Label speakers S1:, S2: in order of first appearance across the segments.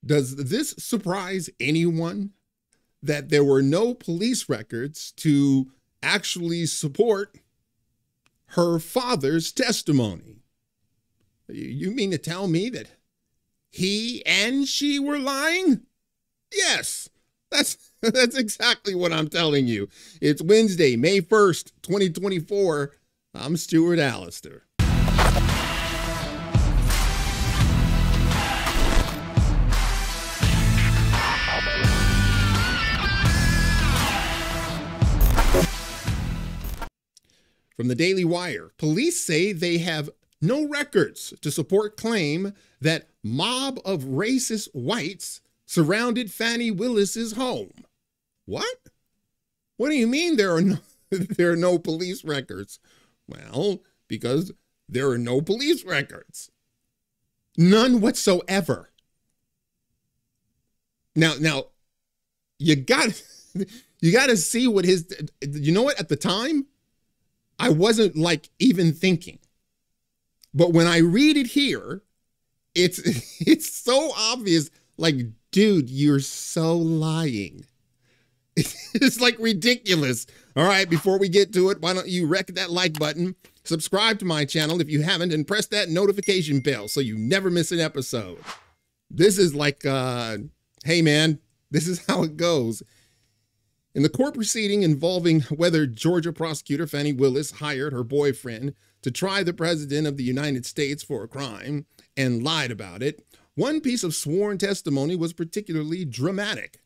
S1: Does this surprise anyone that there were no police records to actually support her father's testimony? You mean to tell me that he and she were lying? Yes, that's exactly what I'm telling you. It's Wednesday, May 1st, 2024. I'm Stuart Allister. From the Daily Wire, police say they have no records to support claim that mob of racist whites surrounded FANI Willis's home. What? What do you mean there are no police records? Well, because there are no police records. None whatsoever. Now you got to see what you know what, at the time I wasn't like even thinking. But when I read it here, it's so obvious, like, dude, you're so lying. It's like ridiculous. All right, before we get to it, why don't you wreck that like button, subscribe to my channel if you haven't, and press that notification bell so you never miss an episode. This is like, hey man, this is how it goes. In the court proceeding involving whether Georgia prosecutor FANI Willis hired her boyfriend to try the president of the United States for a crime and lied about it, one piece of sworn testimony was particularly dramatic.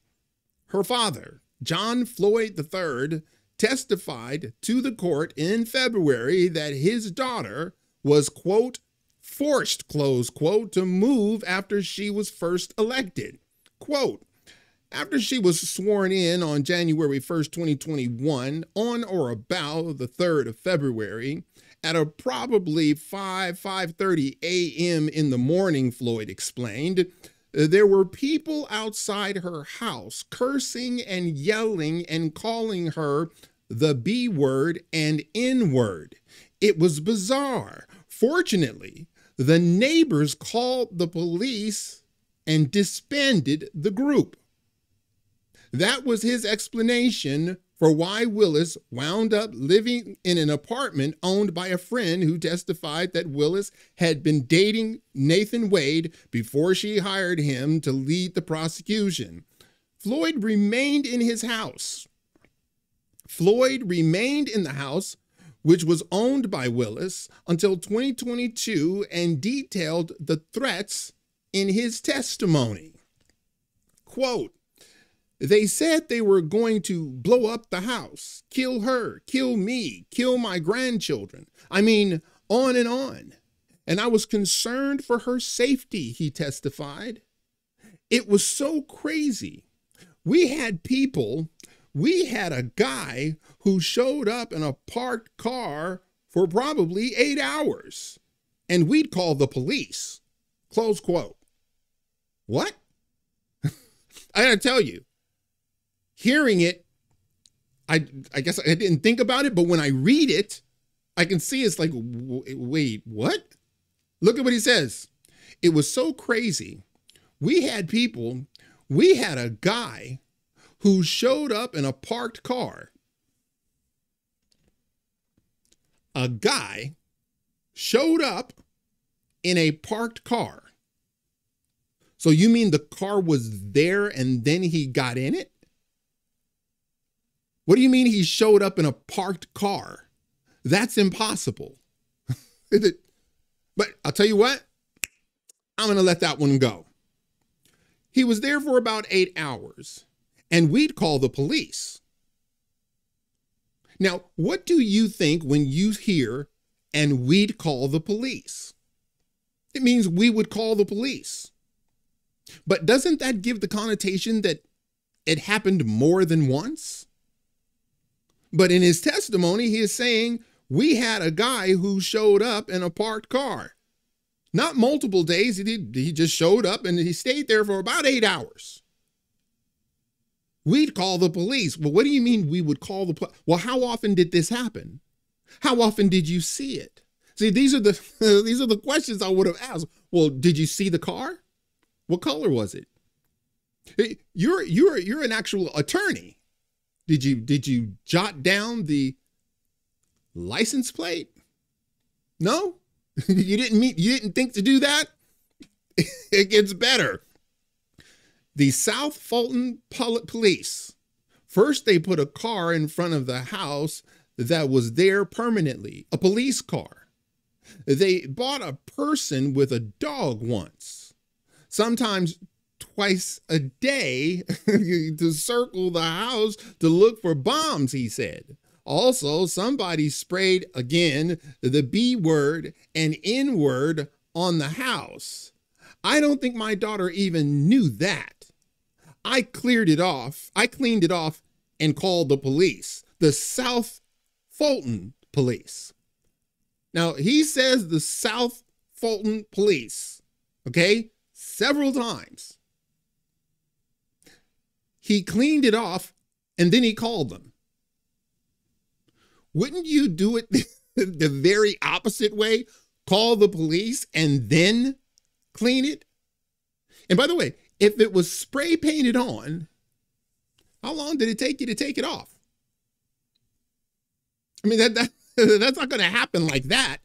S1: Her father, John Floyd III, testified to the court in February that his daughter was, quote, forced, close quote, to move after she was first elected. Quote, after she was sworn in on January 1st, 2021, on or about the 3rd of February, at a probably 5:30 a.m. in the morning, Floyd explained, there were people outside her house cursing and yelling and calling her the B word and N word. It was bizarre. Fortunately, the neighbors called the police and disbanded the group. That was his explanation for why Willis wound up living in an apartment owned by a friend who testified that Willis had been dating Nathan Wade before she hired him to lead the prosecution. Floyd remained in his house. Floyd remained in the house, which was owned by Willis, until 2022 and detailed the threats in his testimony. Quote, they said they were going to blow up the house, kill her, kill me, kill my grandchildren. I mean, on and on. And I was concerned for her safety, he testified. It was so crazy. We had a guy who showed up in a parked car for probably 8 hours, and we'd call the police, close quote. What? I gotta tell you, hearing it, I guess I didn't think about it, but when I read it, I can see it's like, wait, what? Look at what he says. It was so crazy. We had a guy who showed up in a parked car. A guy showed up in a parked car. So you mean the car was there and then he got in it? What do you mean he showed up in a parked car? That's impossible. But I'll tell you what, I'm going to let that one go. He was there for about 8 hours, and we'd call the police. Now, what do you think when you hear, and we'd call the police? It means we would call the police. But doesn't that give the connotation that it happened more than once? But in his testimony, he is saying, we had a guy who showed up in a parked car. Not multiple days, he just showed up and he stayed there for about 8 hours. We'd call the police. Well, what do you mean we would call the police? Well, how often did this happen? How often did you see it? See, these are the questions I would have asked. Well, did you see the car? What color was it? Hey, you're an actual attorney. Did you jot down the license plate? No? You didn't think to do that? It gets better. The South Fulton Police. First, they put a car in front of the house that was there permanently, a police car. They bought a person with a dog once, sometimes twice a day, to circle the house to look for bombs, he said. Also, somebody sprayed, again, the B word and N word on the house. I don't think my daughter even knew that. I cleaned it off and called the police, the South Fulton Police. Now, he says the South Fulton Police, okay, several times. He cleaned it off and then he called them. Wouldn't you do it the very opposite way? Call the police and then clean it? And by the way, if it was spray painted on, how long did it take you to take it off? I mean, that's not going to happen like that.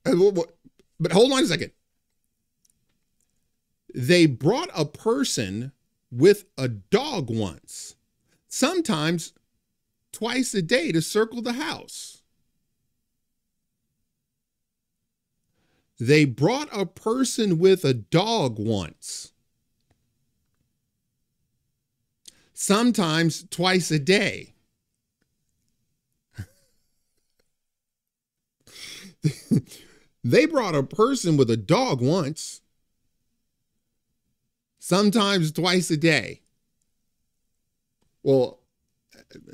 S1: But hold on a second. They brought a person with a dog once, sometimes twice a day, to circle the house. They brought a person with a dog once, sometimes twice a day. They brought a person with a dog once, sometimes twice a day. Well,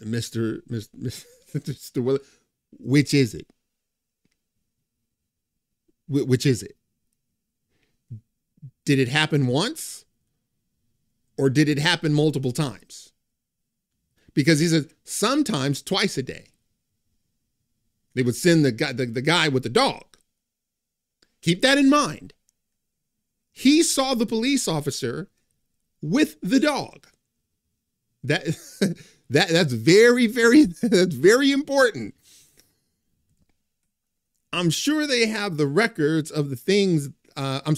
S1: Mr. Willis, which is it? Which is it? Did it happen once? Or did it happen multiple times? Because he says sometimes twice a day. They would send the guy with the dog. Keep that in mind. He saw the police officer with the dog. That's very, that's very important. I'm sure they have the records of the things. I'm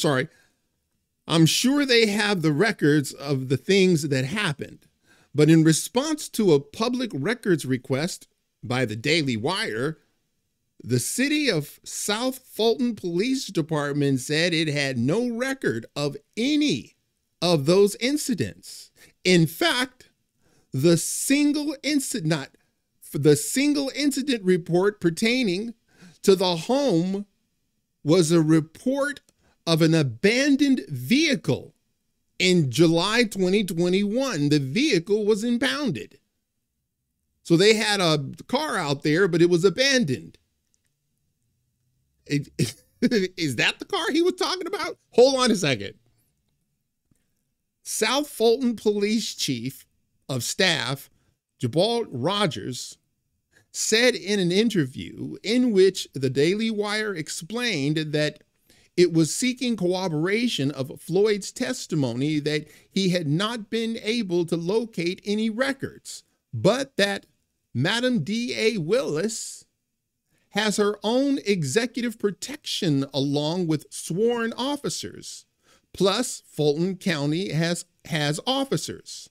S1: sure they have the records of the things that happened. But in response to a public records request by the Daily Wire, the city of South Fulton Police Department said it had no record of any of those incidents. In fact, the single incident report pertaining to the home was a report of an abandoned vehicle in July 2021. The vehicle was impounded. So they had a car out there, but it was abandoned. Is that the car he was talking about? Hold on a second. South Fulton Police Chief of Staff, Jabal Rogers, said in an interview in which the Daily Wire explained that it was seeking corroboration of Floyd's testimony that he had not been able to locate any records, but that Madam D.A. Willis has her own executive protection along with sworn officers. Plus, Fulton County has officers.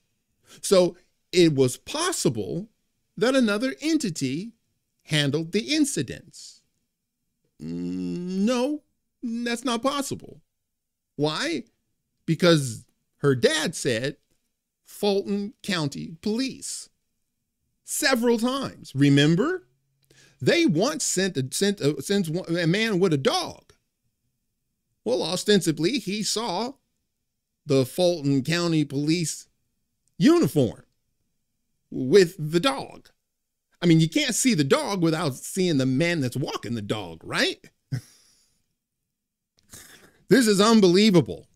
S1: So it was possible that another entity handled the incidents. No, that's not possible. Why? Because her dad said Fulton County Police several times. Remember? They once sent a man with a dog. Well, ostensibly, he saw the Fulton County Police uniform with the dog. I mean, you can't see the dog without seeing the man that's walking the dog, right? This is unbelievable.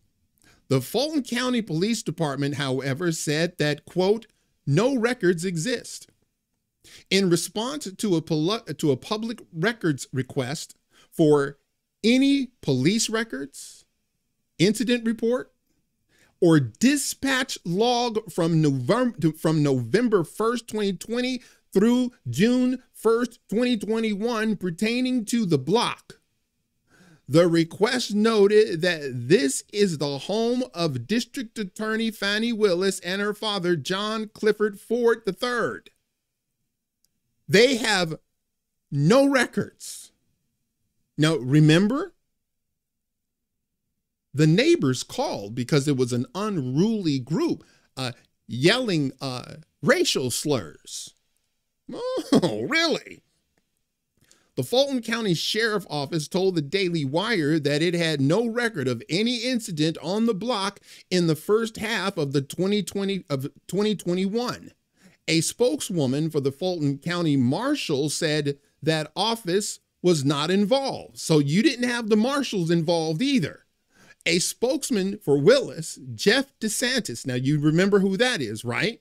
S1: The Fulton County Police Department, however, said that, quote, no records exist. In response to a public records request for any police records, incident report, or dispatch log from November 1st, 2020 through June 1st, 2021 pertaining to the block. The request noted that this is the home of District Attorney FANI Willis and her father, John Clifford Ford III. They have no records. Now, remember, the neighbors called because it was an unruly group yelling racial slurs. Oh, really? The Fulton County Sheriff Office told the Daily Wire that it had no record of any incident on the block in the first half of 2021. A spokeswoman for the Fulton County Marshal said that office was not involved. So you didn't have the marshals involved either. A spokesman for Willis, Jeff DeSantis. Now you remember who that is, right?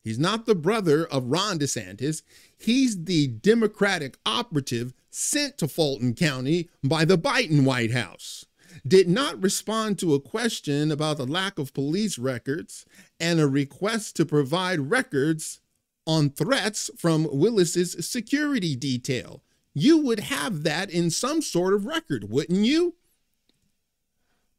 S1: He's not the brother of Ron DeSantis. He's the Democratic operative sent to Fulton County by the Biden White House. Did not respond to a question about the lack of police records and a request to provide records on threats from Willis's security detail. You would have that in some sort of record, wouldn't you?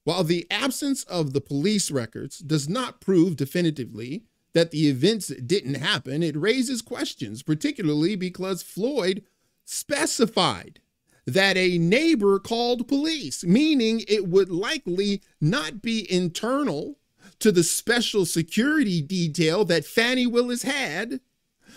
S1: While the absence of the police records does not prove definitively that the events didn't happen, it raises questions, particularly because Floyd specified that a neighbor called police, meaning it would likely not be internal to the special security detail that FANI Willis had.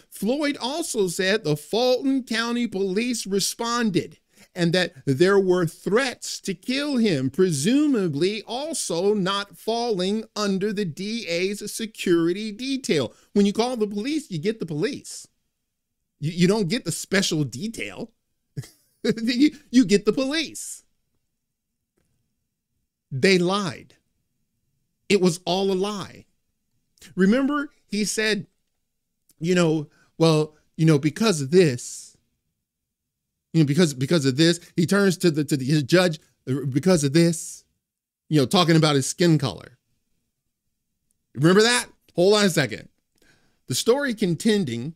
S1: Floyd also said the Fulton County Police responded and that there were threats to kill him, presumably also not falling under the DA's security detail. When you call the police, you get the police. You don't get the special detail. You get the police. They lied. It was all a lie. Remember, he said, because of this, because of this, he turns to his judge, because of this, talking about his skin color. Remember that? Hold on a second. The story contending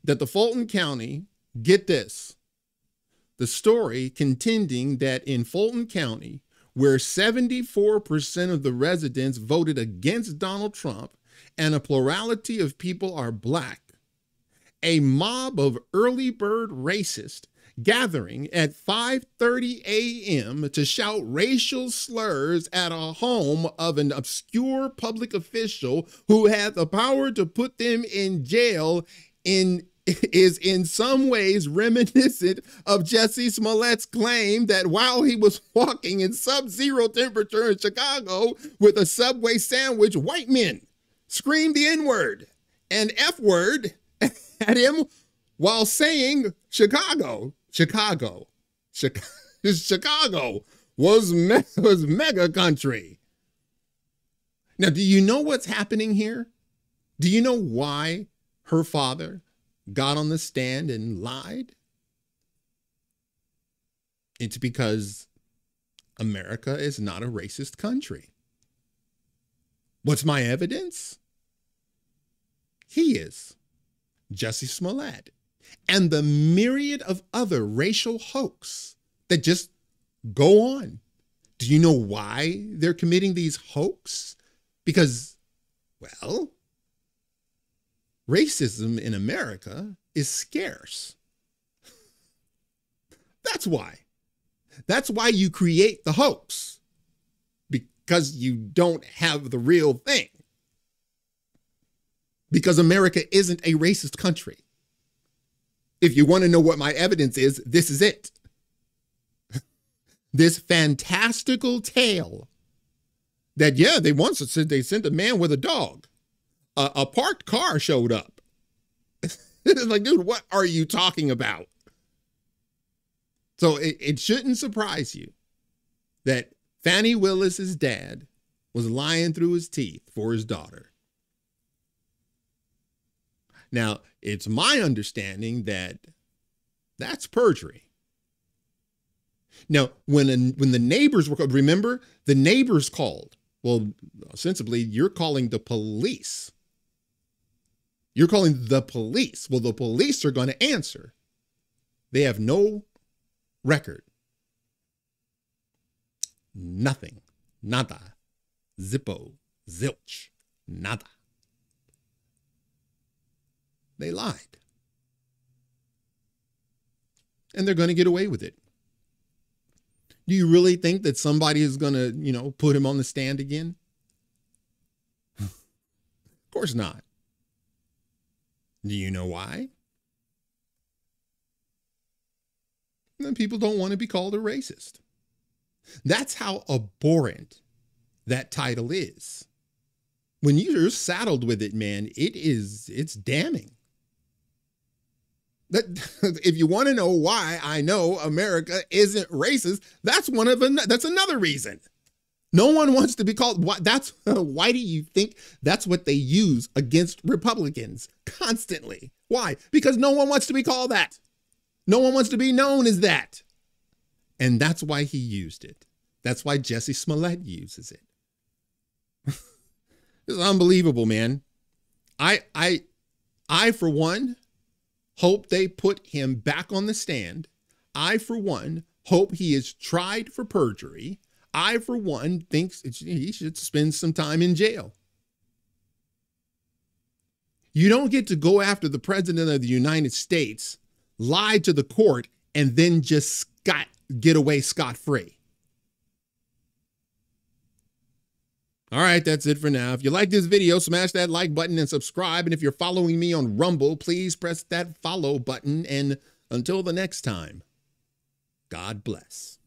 S1: that the Fulton County, get this, the story contending that in Fulton County, where 74% of the residents voted against Donald Trump and a plurality of people are Black, a mob of early bird racists gathering at 5:30 a.m. to shout racial slurs at a home of an obscure public official who had the power to put them in jail is in some ways reminiscent of Jussie Smollett's claim that while he was walking in sub-zero temperature in Chicago with a Subway sandwich, white men screamed the N-word and F-word at him while saying Chicago was mega country. Now, do you know what's happening here? Do you know why her father got on the stand and lied? It's because America is not a racist country. What's my evidence? He is. Jussie Smollett. And the myriad of other racial hoax that just go on. Do you know why they're committing these hoax? Because, well, racism in America is scarce. That's why. That's why you create the hoax. Because you don't have the real thing. Because America isn't a racist country. If you want to know what my evidence is, this is it. This fantastical tale that, yeah, they sent a man with a dog. A parked car showed up. It's like, dude, what are you talking about? So it shouldn't surprise you that FANI Willis's dad was lying through his teeth for his daughter. Now, it's my understanding that that's perjury. Now, when the neighbors were called, remember, the neighbors called Well, sensibly, you're calling the police. You're calling the police. Well, the police are going to answer. They have no record. Nothing. Nada. Zippo. Zilch. Nada. They lied. And they're going to get away with it. Do you really think that somebody is going to, put him on the stand again? Of course not. Do you know why? Then people don't want to be called a racist. That's how abhorrent that title is. When you're saddled with it, man, it's damning. That if you want to know why I know America isn't racist, that's another reason. No one wants to be called. Why do you think that's what they use against Republicans constantly? Why? Because no one wants to be called that. No one wants to be known as that. And that's why he used it. That's why Jesse Smollett uses it. It's unbelievable, man. I for one hope they put him back on the stand. I for one hope he is tried for perjury. I for one thinks he should spend some time in jail. You don't get to go after the president of the United States, lie to the court, and then just get away scot-free. All right, that's it for now. If you like this video, smash that like button and subscribe. And if you're following me on Rumble, please press that follow button. And until the next time, God bless.